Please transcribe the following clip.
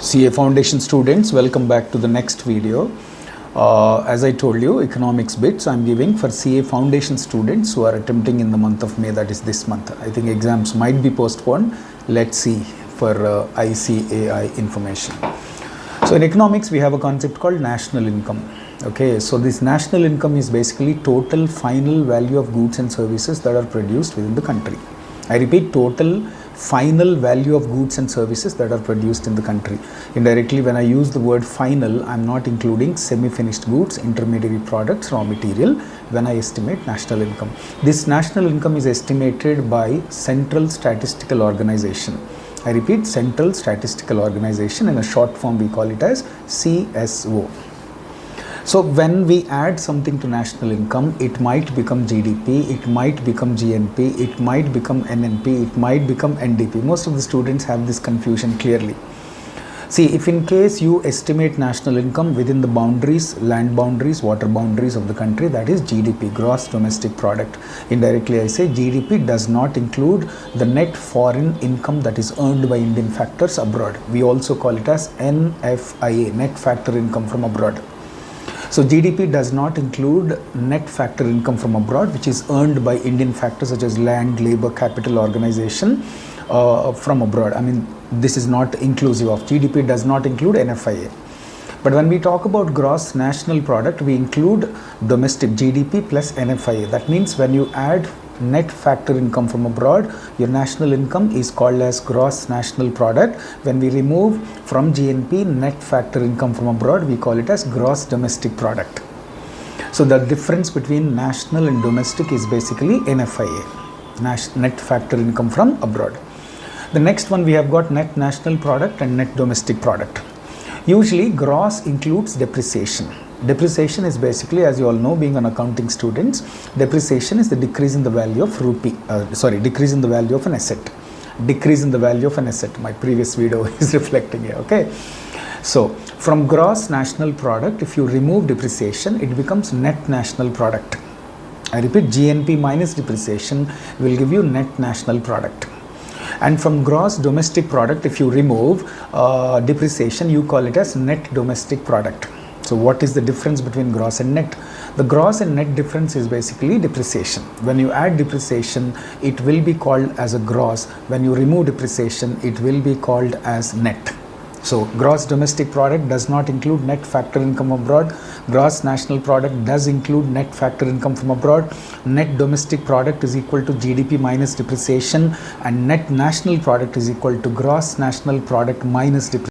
CA Foundation students, welcome back to the next video. As I told you, economics bits I'm giving for CA Foundation students who are attempting in the month of May, that is this month. I think exams might be postponed. Let's see for ICAI information. So in economics, we have a concept called national income. Okay, so this national income is basically total final value of goods and services that are produced within the country. I repeat, total final value of goods and services that are produced in the country. Indirectly, when I use the word final, I'm not including semi-finished goods, intermediary products, raw material when I estimate national income. This national income is estimated by Central Statistical Organization. I repeat, Central Statistical Organization. In a short form, we call it as CSO. So when we add something to national income, it might become GDP, it might become GNP, it might become NNP, it might become NDP. Most of the students have this confusion clearly. See, if in case you estimate national income within the boundaries, land boundaries, water boundaries of the country, that is GDP, gross domestic product. Indirectly, I say GDP does not include the net foreign income that is earned by Indian factors abroad. We also call it as NFIA, net factor income from abroad. So GDP does not include net factor income from abroad, which is earned by Indian factors such as land, labor, capital, organization from abroad. I mean, this is not inclusive of GDP, does not include NFIA. But when we talk about gross national product, we include domestic GDP plus NFIA. That means when you add net factor income from abroad, your national income is called as gross national product. When we remove from GNP net factor income from abroad, we call it as gross domestic product. So the difference between national and domestic is basically NFIA, net factor income from abroad. The next one, we have got net national product and net domestic product. Usually gross includes depreciation. Depreciation is basically, as you all know, being an accounting students, depreciation is the decrease in the value of decrease in the value of an asset. Decrease in the value of an asset. My previous video is reflecting here, okay? So, from gross national product, if you remove depreciation, it becomes net national product. I repeat, GNP minus depreciation will give you net national product. And from gross domestic product, if you remove depreciation, you call it as net domestic product. So what is the difference between gross and net? The gross and net difference is basically depreciation. When you add depreciation, it will be called as a gross. When you remove depreciation, it will be called as net. So gross domestic product does not include net factor income abroad. Gross national product does include net factor income from abroad. Net domestic product is equal to GDP minus depreciation, and net national product is equal to gross national product minus depreciation.